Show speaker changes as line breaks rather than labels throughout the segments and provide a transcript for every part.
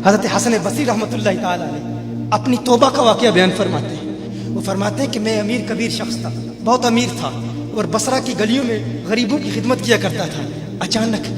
حضرت حسن بصری रहमतुल्लाह ताला अलैह अपनी तौबा का वाक़या बयान फरमाते हैं। वो फरमाते हैं कि मैं अमीर कबीर शख्स था, बहुत अमीर था और बसरा की गलियों में गरीबों की खिदमत किया करता था। अचानक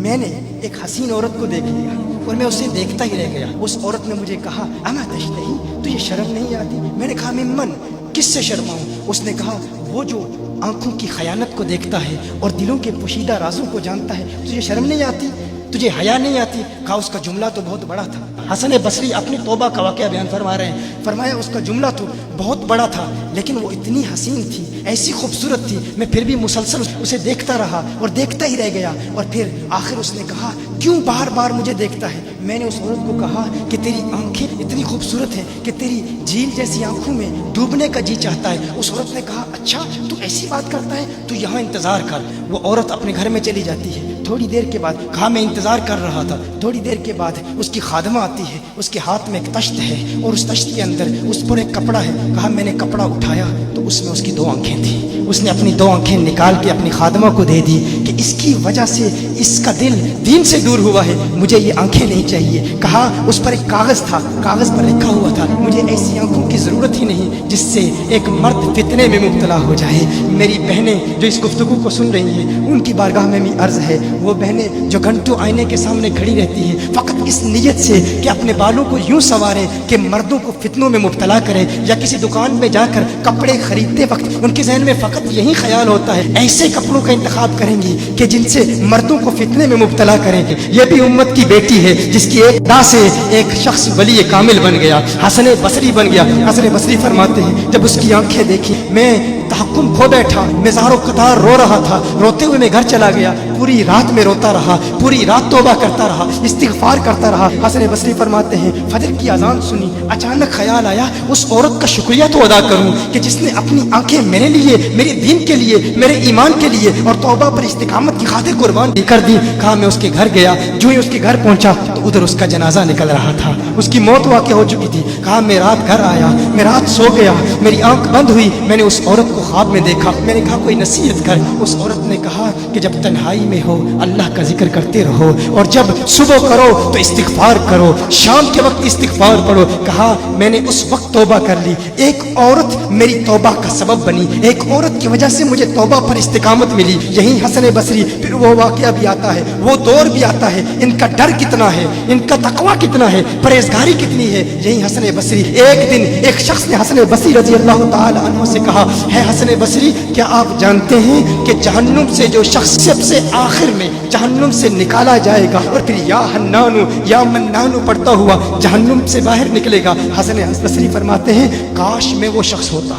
मैंने एक हसीन औरत को देख लिया और मैं उसे देखता ही रह गया। उस औरत ने मुझे कहा, अमा तशतही, तुझे शर्म नहीं आती? मैंने कहा, मिम्मन, किससे शर्माऊं? उसने कहा, वो जो आंखों की खयानत को देखता है और दिलों के पोशीदा राजों को जानता है, तुझे शर्म नहीं आती? तुझे हया नहीं आती? कहा, उसका जुमला तो बहुत बड़ा था। हसन बसरी अपनी तौबा का वाक़या बयान फरमा रहे हैं। फरमाया, उसका जुमला तो बहुत बड़ा था, लेकिन वो इतनी हसीन थी, ऐसी खूबसूरत थी, मैं फिर भी मुसलसल उसे देखता रहा और देखता ही रह गया। और फिर आखिर उसने कहा, क्यों बार बार मुझे देखता है? मैंने उस औरत को कहा कि तेरी आंखें इतनी खूबसूरत हैं कि तेरी झील जैसी आंखों में डूबने का जी चाहता है। उस औरत ने कहा, अच्छा तू ऐसी बात करता है, तू यहाँ इंतज़ार कर। वो औरत अपने घर में चली जाती है। थोड़ी देर के बाद, कहा, मैं इंतज़ार कर रहा था। थोड़ी देर के बाद उसकी खादमा आती है, उसके हाथ में एक तश्त है और उस तश्त के अंदर उस पर एक कपड़ा है। कहा, मैंने कपड़ा उठाया तो उसमें उसकी 2 आंखें थी। उसने अपनी 2 आंखें निकाल के अपनी खादमा को दे दी कि इसकी वजह से इसका दिल दीन से दूर हुआ है, मुझे ये आंखें नहीं चाहिए। कहा, उस पर एक कागज़ था, कागज़ पर लिखा हुआ था, मुझे ऐसी आंखों की ज़रूरत ही नहीं जिससे एक मर्द फितने में मुब्तला हो जाए। मेरी बहनें जो इस गुफ्तगू को सुन रही हैं, उनकी बारगाह में भी अर्ज़ है, वो बहनें जो घंटों आईने के सामने खड़ी रहती हैं फ़कत इस नीयत से कि अपने बालों को यूँ संवारें कि मर्दों को फितनों में मुब्तला करें, या किसी दुकान में जाकर कपड़े खरीदते वक्त उनके जहन में फ़कत यही ख्याल होता है, ऐसे कपड़ों का इंतखाब करेंगी कि जिनसे मर्दों को फितने में मुब्तला करेंगे। ये भी उम्मत की बेटी है जिसकी एक अदा से एक शख्स वली कामिल बन गया, हसन बसरी बन गया। हसन बसरी फरमाते हैं, जब उसकी आंखें देखी मैं तहक्कुम खो बैठा, मैं ज़ारो कतार रो रहा था। रोते हुए मैं घर चला गया, पूरी रात में रोता रहा, पूरी रात तौबा करता रहा, इस्तिग़फ़ार करता रहा। हसन बसरी फरमाते हैं, फजर की अजान सुनी, अचानक ख्याल आया उस औरत का शुक्रिया तो अदा करूं कि जिसने अपनी आंखें मेरे लिए, मेरे दीन के लिए, मेरे ईमान के लिए और तौबा पर इस्तिकामत की खातिर कुर्बान कर दी। कहा, मैं उसके घर गया, जो ही उसके घर पहुंचा तो उधर उसका जनाजा निकल रहा था, उसकी मौत वाक़ हो चुकी थी। कहा, मैं रात घर आया, मैं रात सो गया, मेरी आंख बंद हुई, मैंने उस औरत को ख्वाब में देखा। मैंने कहा, कोई नसीहत कर। उस औरत ने कहा कि जब तन्हाई में हो अल्लाह का जिक्र करते रहो, और जब सुबह करो तो इस्तिग़फ़ार करो, शाम के वक्त इस्तिग़फ़ार पढ़ो। कहा, मैंने उस वक्त तौबा कर ली, एक औरत मेरी तौबा का सबब बनी, एक औरत की वजह से मुझे तौबा पर इस्तिकामत मिली। यही हसन बसरी, फिर वो वाक़या भी आता है, वो दौर भी आता है, इनका डर कितना है, इनका तक़वा कितना है, परहेज़गारी कितनी है। यही हसन बसरी, एक दिन एक शख्स ने हसन बसरी रज़ी अल्लाह ताला अन्हु से कहा, है हसन बसरी, क्या आप जानते हैं कि जहन्नुम से जो शख्स सबसे आखिर में जहन्नुम से निकाला जाएगा और फिर या हन्नानु या मन्नानु पढ़ता हुआ जहन्नुम से बाहर निकलेगा। हसन बसरी फरमाते हैं, काश में वो शख्स होता,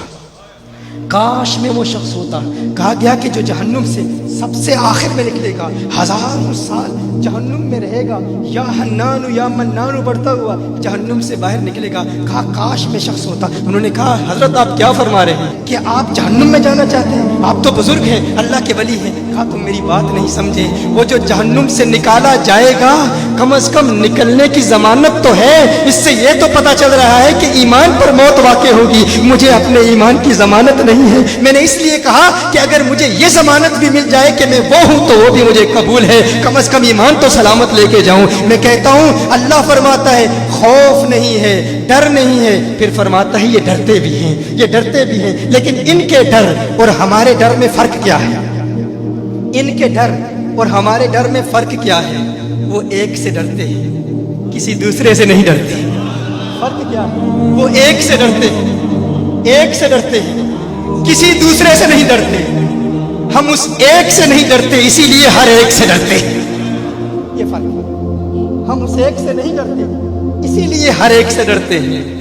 काश में वो शख्स होता। कहा गया कि जो जहन्नुम से सबसे आखिर में निकलेगा, हजारों साल जहन्नुम में रहेगा, या हन्नानु या मन्नानु बढ़ता हुआ जहन्नुम से बाहर निकलेगा। कहा, काश में शख्स होता। उन्होंने कहा, हजरत आप क्या फरमा रहे हैं कि आप जहन्नुम में जाना चाहते हैं? आप तो बुजुर्ग हैं, अल्लाह के वली हैं। कहा, तुम मेरी बात नहीं समझे, वो जो जहन्नुम से निकाला जाएगा कम से कम निकलने की जमानत तो है, इससे ये तो पता चल रहा है कि ईमान पर मौत वाक़ई होगी। मुझे अपने ईमान की जमानत नहीं है। मैंने इसलिए कहा कि अगर मुझे ये जमानत भी मिल जाए कि मैं वो हूं तो वो भी मुझे कबूल है, कम से कम ईमान तो सलामत लेके जाऊं। मैं कहता हूं, अल्लाह फरमाता है खौफ नहीं है, डर नहीं है, फिर फरमाता है ये डरते भी हैं, ये डरते भी हैं। लेकिन इनके डर और हमारे डर में फर्क क्या है? इनके डर और हमारे डर में फर्क क्या है? वो एक से डरते हैं, किसी दूसरे से नहीं डरते। फर्क क्या है? वो एक से डरते हैं, एक से डरते हैं, किसी दूसरे से नहीं डरते। हम उस एक से नहीं डरते, इसीलिए हर एक से डरते। ये फर्क है। हम उस एक से नहीं डरते, इसीलिए हर एक से डरते हैं।